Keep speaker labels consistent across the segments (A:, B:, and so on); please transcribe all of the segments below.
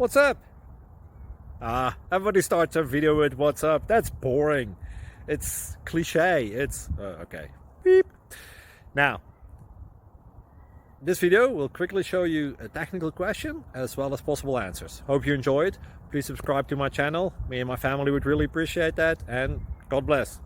A: What's up? Everybody starts their video with what's up. That's boring. It's cliche. It's okay. Beep. Now, this video will quickly show you a technical question as well as possible answers. Hope you enjoyed. Please subscribe to my channel. Me and my family would really appreciate that, and God bless.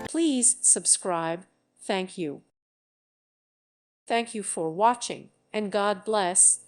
B: Please subscribe. Thank you. Thank you for watching, and God bless.